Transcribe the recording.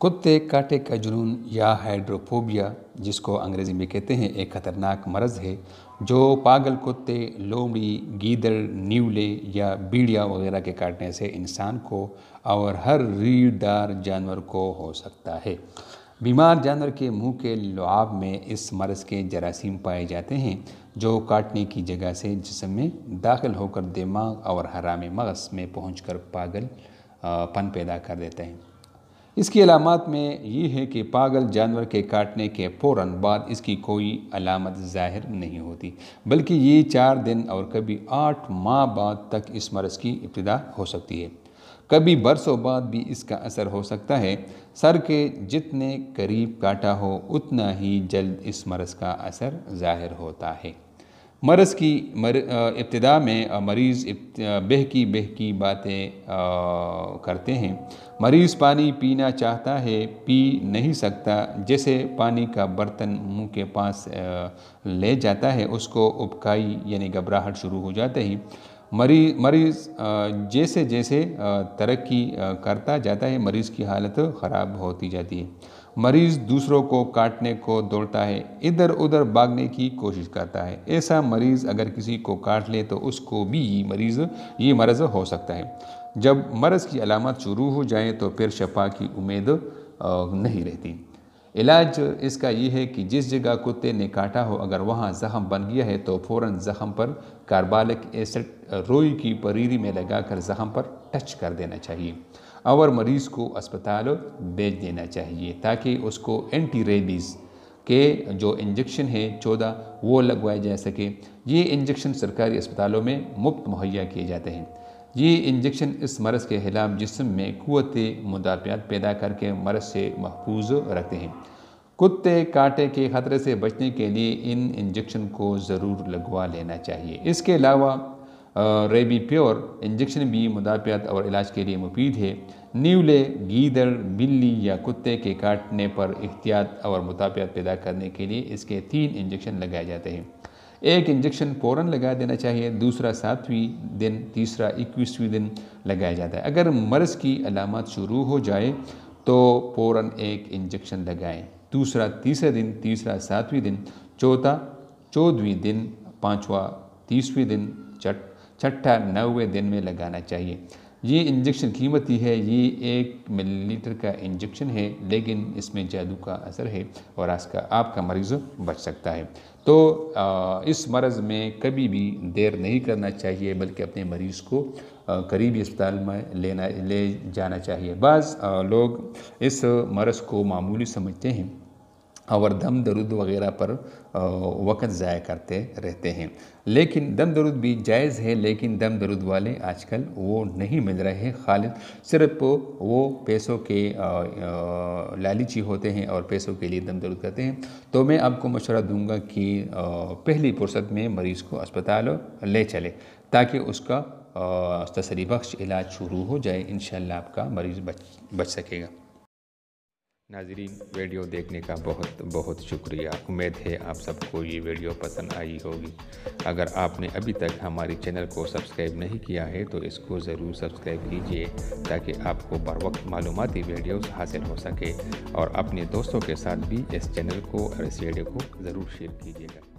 کتے کاٹے کا جنون یا ہائیڈروفوبیا، جس کو انگریزی میں کہتے ہیں، ایک خطرناک مرض ہے جو پاگل کتے، لومڑی، گیدڑ، نیولے یا بیڑیا وغیرہ کے کاٹنے سے انسان کو اور ہر ریڑھ دار جانور کو ہو سکتا ہے۔ بیمار جانور کے منہ کے لعاب میں اس مرض کے جراثیم پائے جاتے ہیں جو کاٹنے کی جگہ سے جسم میں داخل ہو کر دماغ اور حرام مغز میں پہنچ کر پاگل پن پیدا کر دیتے ہیں۔ اس کی علامات میں یہ ہے کہ پاگل جانور کے کاٹنے کے فوراً بعد اس کی کوئی علامت ظاہر نہیں ہوتی، بلکہ یہ 4 دن اور کبھی 8 ماہ بعد تک اس مرض کی ابتدا ہو سکتی ہے۔ کبھی برسوں بعد بھی اس کا اثر ہو سکتا ہے۔ سر کے جتنے قریب کاٹا ہو اتنا ہی جلد اس مرض کا اثر ظاہر ہوتا ہے۔ مرض کی ابتدا میں مریض بہکی باتیں کرتے ہیں۔ مریض پانی پینا چاہتا ہے، پی نہیں سکتا، جیسے پانی کا برتن منہ کے پاس لے جاتا ہے اس کو ابکائی یعنی گھبراہٹ شروع ہو جاتے ہی مریض جیسے ترقی کرتا جاتا ہے مریض کی حالت خراب ہوتی جاتی ہے۔ مریض دوسروں کو کاٹنے کو دوڑتا ہے، ادھر ادھر بھاگنے کی کوشش کرتا ہے۔ ایسا مریض اگر کسی کو کاٹ لے تو اس کو بھی یہ مرض ہو سکتا ہے۔ جب مرض کی علامات شروع ہو جائیں تو پھر شفا کی امید نہیں رہتی۔ علاج اس کا یہ ہے کہ جس جگہ کتے نے کاٹا ہو اگر وہاں زخم بن گیا ہے تو فوراً زخم پر کاربالک ایسڈ روئی کی پریری میں لگا کر زخم پر ٹچ کر دینا چاہیے اور مریض کو اسپتال بھیج دینا چاہیے تاکہ اس کو اینٹی ریبیز کے جو انجیکشن ہے 14 وہ لگوائے جا سکے۔ یہ انجیکشن سرکاری اسپتالوں میں مفت مہیا کیے جاتے ہیں۔ یہ انجیکشن اس مرض کے خلاف جسم میں قوت مدافعت پیدا کر کے مرض سے محفوظ رکھتے ہیں۔ کتے کاٹے کے خطرے سے بچنے کے لیے ان انجیکشن کو ضرور لگوا لینا چاہیے۔ اس کے علاوہ ریبی پیور انجیکشن بھی مدافعت اور علاج کے لیے مفید ہے۔ نیولے، گیدڑ، بلی یا کتے کے کاٹنے پر احتیاط اور مدافعت پیدا کرنے کے لیے اس کے 3 انجیکشن لگائے جاتے ہیں۔ ایک انجیکشن فوراً لگا دینا چاہیے، دوسرا 7ویں دن، تیسرا 21ویں دن لگایا جاتا ہے۔ اگر مرض کی علامات شروع ہو جائے تو فوراً ایک انجیکشن لگائیں، دوسرا 3رے دن، تیسرا 7ویں دن، چوتھا 14ویں دن، 5واں 30ویں دن، چھٹا 9ویں دن میں لگانا چاہیے۔ یہ انجیکشن قیمتی ہے، یہ 1 ملی لیٹر کا انجیکشن ہے، لیکن اس میں جادو کا اثر ہے اور آپ کا مریض بچ سکتا ہے۔ تو اس مرض میں کبھی بھی دیر نہیں کرنا چاہیے بلکہ اپنے مریض کو قریبی اسپتال میں لے جانا چاہیے۔ بعض لوگ اس مرض کو معمولی سمجھتے ہیں اور دم درد وغیرہ پر وقت ضائع کرتے رہتے ہیں، لیکن دم درد بھی جائز ہے، لیکن دم درد والے آج کل وہ نہیں مل رہے ہیں، خالص صرف وہ پیسوں کے لالچی ہوتے ہیں اور پیسوں کے لیے دم درد کرتے ہیں۔ تو میں آپ کو مشورہ دوں گا کہ پہلی فرصت میں مریض کو اسپتال لے چلے تاکہ اس کا تسلی بخش علاج شروع ہو جائے، انشاءاللہ آپ کا مریض بچ سکے گا۔ ناظرین، ویڈیو دیکھنے کا بہت بہت شکریہ۔ امید ہے آپ سب کو یہ ویڈیو پسند آئی ہوگی۔ اگر آپ نے ابھی تک ہماری چینل کو سبسکرائب نہیں کیا ہے تو اس کو ضرور سبسکرائب کیجئے تاکہ آپ کو بر وقت معلوماتی ویڈیوز حاصل ہو سکے، اور اپنے دوستوں کے ساتھ بھی اس چینل کو اور اس ویڈیو کو ضرور شیئر کیجئے گا۔